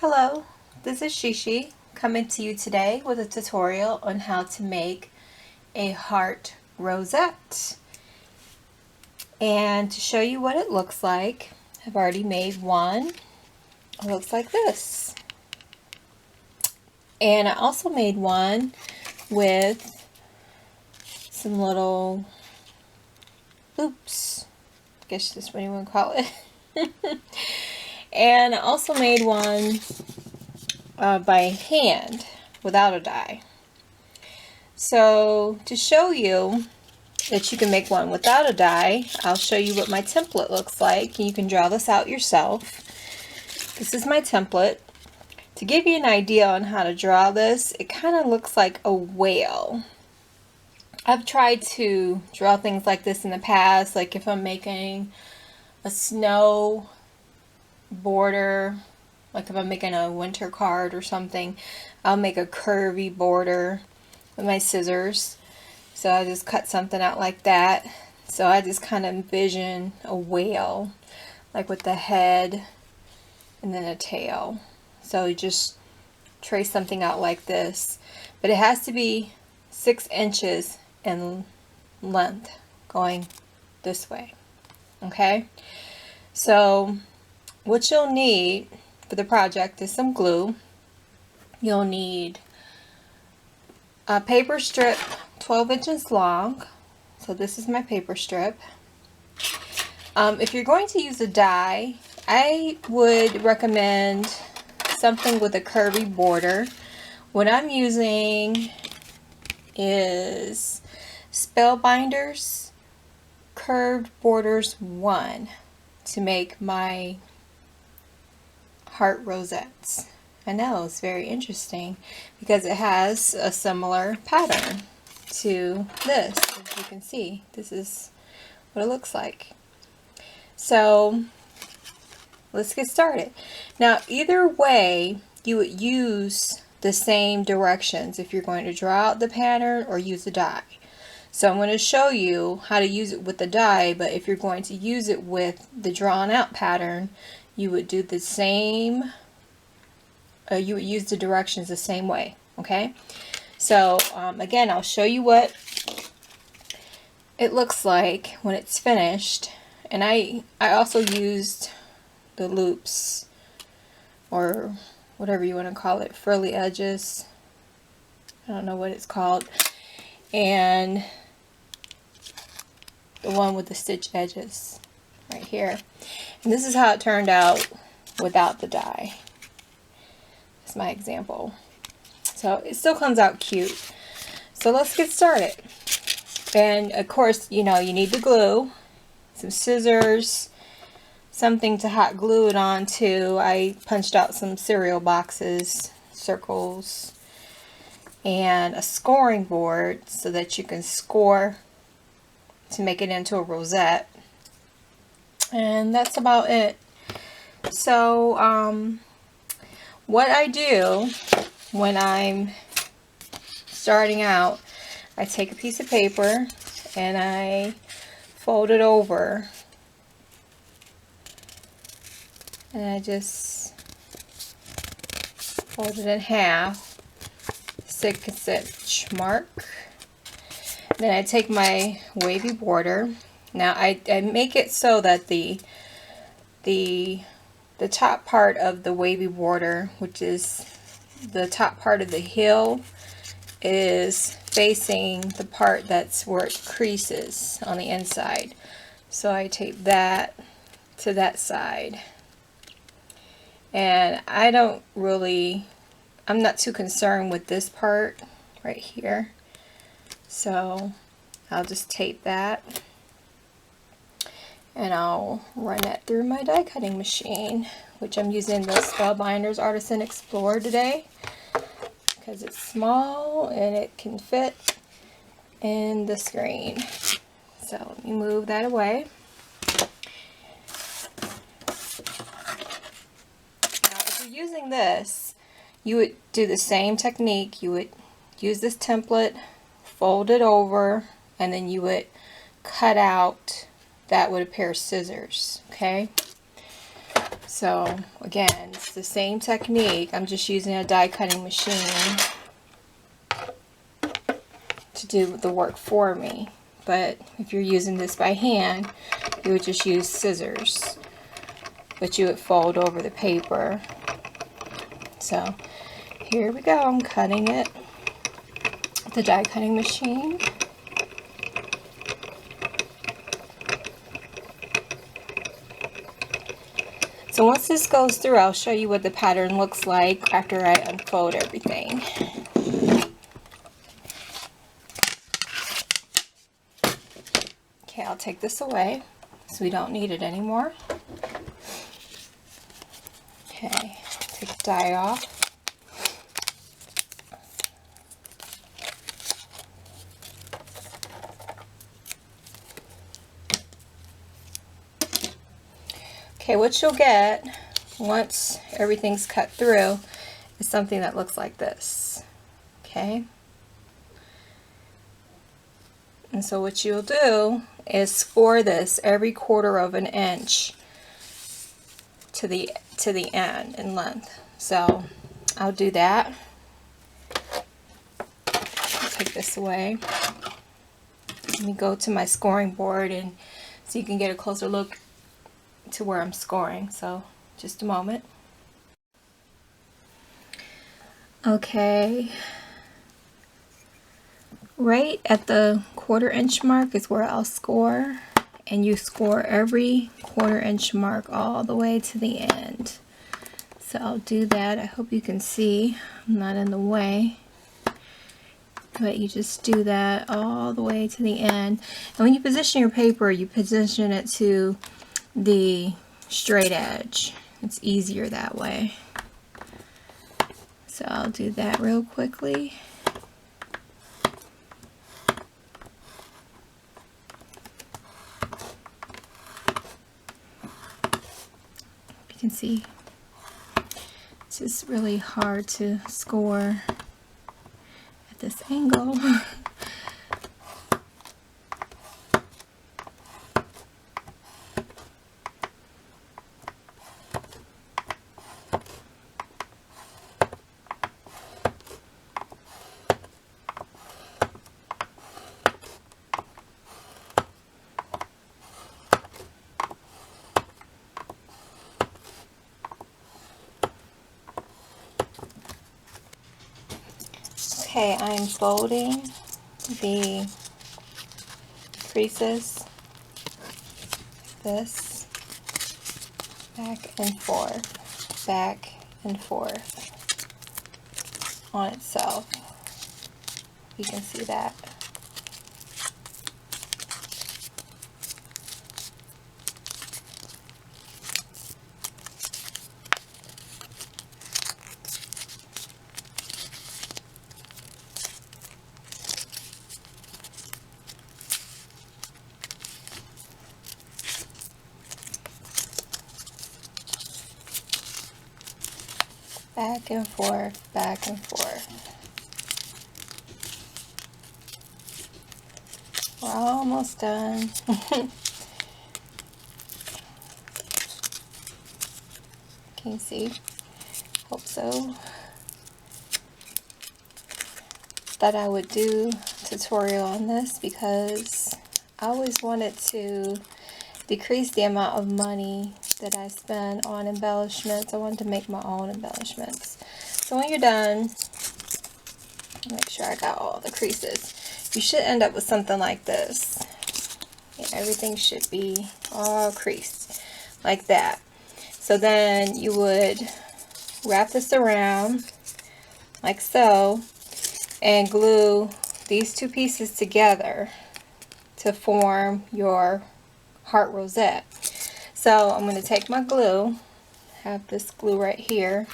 Hello, this is Sheshe coming to you today with a tutorial on how to make a heart rosette. And to show you what it looks like, I've already made one. It looks like this. And I also made one with some little loops. I guess that's what you want to call it. And I also made one by hand without a die. So to show you that you can make one without a die, I'll show you what my template looks like. You can draw this out yourself. This is my template. To give you an idea on how to draw this, it kind of looks like a whale. I've tried to draw things like this in the past, like if I'm making a snow border, like if I'm making a winter card or something, I'll make a curvy border with my scissors. So I just cut something out like that. So I just kind of envision a whale, like with the head and then a tail. So you just trace something out like this, but it has to be 6 inches in length going this way. Okay, so what you'll need for the project is some glue. You'll need a paper strip 12 inches long. So this is my paper strip. If you're going to use a die, I would recommend something with a curvy border. What I'm using is Spellbinders Curved Borders 1 to make my heart rosettes. I know, it's very interesting because it has a similar pattern to this. As you can see, this is what it looks like. So let's get started. Now either way, you would use the same directions if you're going to draw out the pattern or use a die. So I'm going to show you how to use it with the die, but if you're going to use it with the drawn out pattern, you would do the same, you would use the directions the same way. Okay, so again, I'll show you what it looks like when it's finished. And I also used the loops, or whatever you want to call it, frilly edges, I don't know what it's called, and the one with the stitch edges right here. And this is how it turned out without the die. That's my example. So it still comes out cute. So let's get started. And of course, you know, you need the glue, some scissors, something to hot glue it onto. I punched out some cereal boxes, circles, and a scoring board so that you can score to make it into a rosette. And that's about it. So what I do when I'm starting out, I take a piece of paper and I fold it over, and I just fold it in half, stick a stitch mark. Then I take my wavy border. Now I make it so that the top part of the wavy border, which is the top part of the heel, is facing the part that's where it creases on the inside. So I tape that to that side. And I'm not too concerned with this part right here. So I'll just tape that. And I'll run that through my die cutting machine, which I'm using the Spellbinders Artisan Explorer today because it's small and it can fit in the screen. So let me move that away. Now if you're using this, you would do the same technique. You would use this template, fold it over, and then you would cut out that with a pair of scissors. Okay, So again, it's the same technique. I'm just using a die cutting machine to do the work for me. But if you're using this by hand, you would just use scissors, but you would fold over the paper. So here we go. I'm cutting it with the die cutting machine. So once this goes through, I'll show you what the pattern looks like after I unfold everything. Okay, I'll take this away so we don't need it anymore. Okay, take the die off. Okay, what you'll get once everything's cut through is something that looks like this. Okay? And so what you'll do is score this every 1/4 of an inch to the end in length. So I'll do that. I'll take this away. Let me go to my scoring board and so you can get a closer look to where I'm scoring. So just a moment. Okay, right at the 1/4 inch mark is where I'll score, and you score every 1/4 inch mark all the way to the end. So I'll do that. I hope you can see I'm not in the way, but you just do that all the way to the end. And when you position your paper, you position it to the straight edge. It's easier that way. So I'll do that real quickly. You can see it's just really hard to score at this angle. Okay, I'm folding the creases like this, back and forth on itself. You can see that. Back and forth, back and forth. We're almost done. Can you see? Hope so. Thought I would do a tutorial on this because I always wanted to decrease the amount of money that I spend on embellishments. I wanted to make my own embellishments. So when you're done, make sure I got all the creases. You should end up with something like this. Yeah, everything should be all creased like that. So then you would wrap this around like so and glue these two pieces together to form your heart rosette. So I'm going to take my glue, have this glue right here,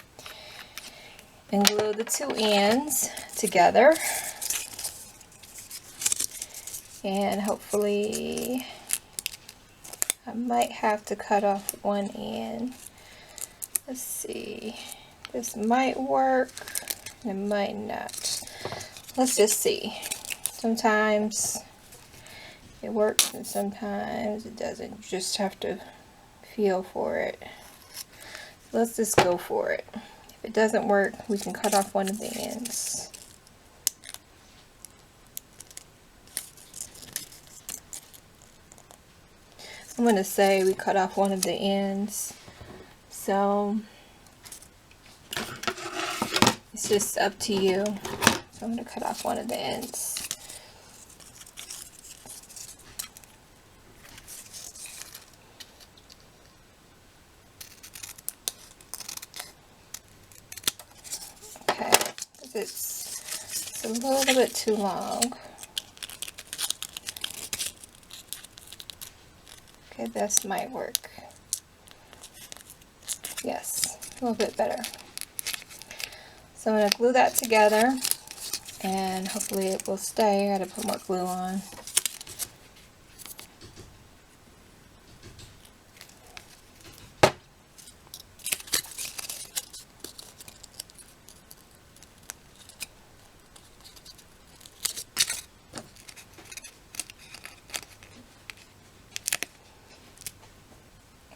and glue the two ends together. And hopefully I might have to cut off one end. Let's see. This might work. It might not. Let's just see. Sometimes it works and sometimes it doesn't. You just have to feel for it. Let's just go for it. If it doesn't work, we can cut off one of the ends. I'm going to say we cut off one of the ends. So it's just up to you. So I'm going to cut off one of the ends. Okay, it's a little bit too long. Okay, this might work. Yes, a little bit better. So I'm going to glue that together, and hopefully it will stay. I got to put more glue on.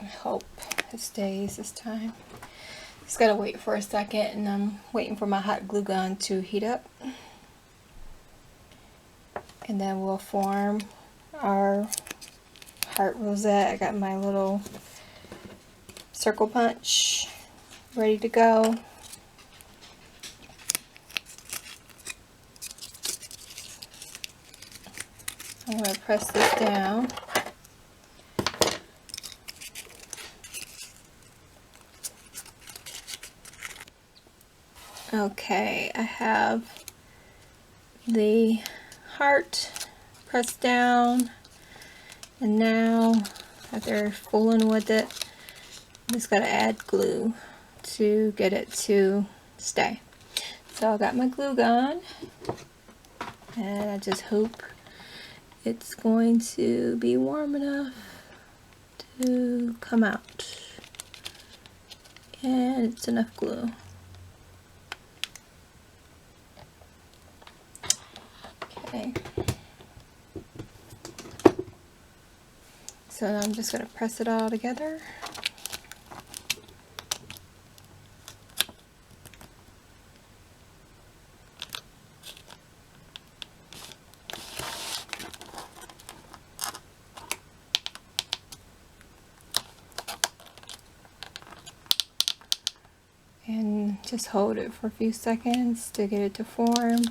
I hope it stays this time. Just gotta wait for a second, and I'm waiting for my hot glue gun to heat up. And then we'll form our heart rosette. I got my little circle punch ready to go. I'm going to press this down. Okay, I have the heart pressed down, and now that they're fooling with it, I just got to add glue to get it to stay. So I got my glue gun, and I just hope it's going to be warm enough to come out, and it's enough glue. Okay. So I'm just going to press it all together. And just hold it for a few seconds to get it to form.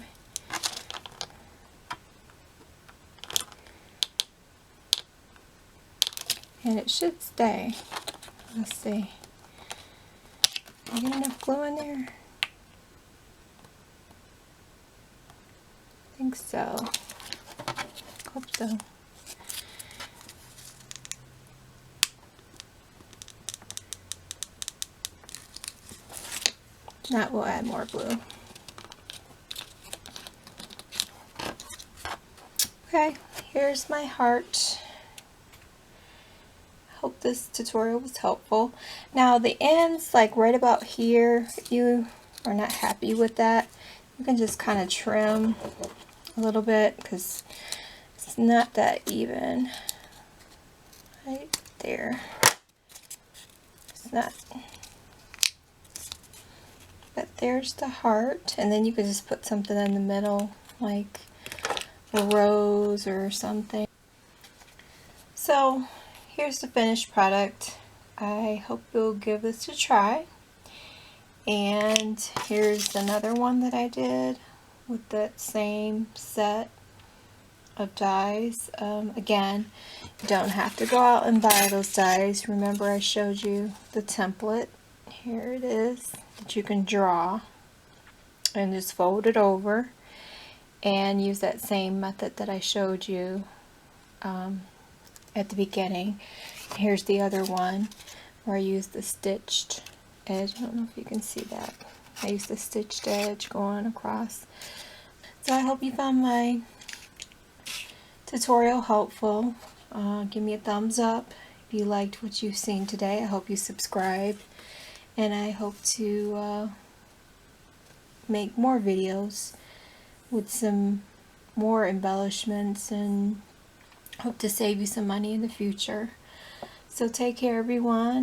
And it should stay. Let's see. Did I get enough glue in there? I think so. Hope so. Now we'll add more glue. Okay, here's my heart. Hope this tutorial was helpful. Now the ends, like right about here, if you are not happy with that, you can just kind of trim a little bit because it's not that even. Right there. It's not. But there's the heart, and then you could just put something in the middle, like a rose or something. So here's the finished product. I hope you'll give this a try. And here's another one that I did with that same set of dies. Again, you don't have to go out and buy those dies. Remember, I showed you the template. Here it is that you can draw and just fold it over and use that same method that I showed you at the beginning. Here's the other one where I used the stitched edge. I don't know if you can see that. I used the stitched edge going across. So I hope you found my tutorial helpful. Give me a thumbs up if you liked what you've seen today. I hope you subscribe, and I hope to make more videos with some more embellishments, and hope to save you some money in the future. So take care, everyone.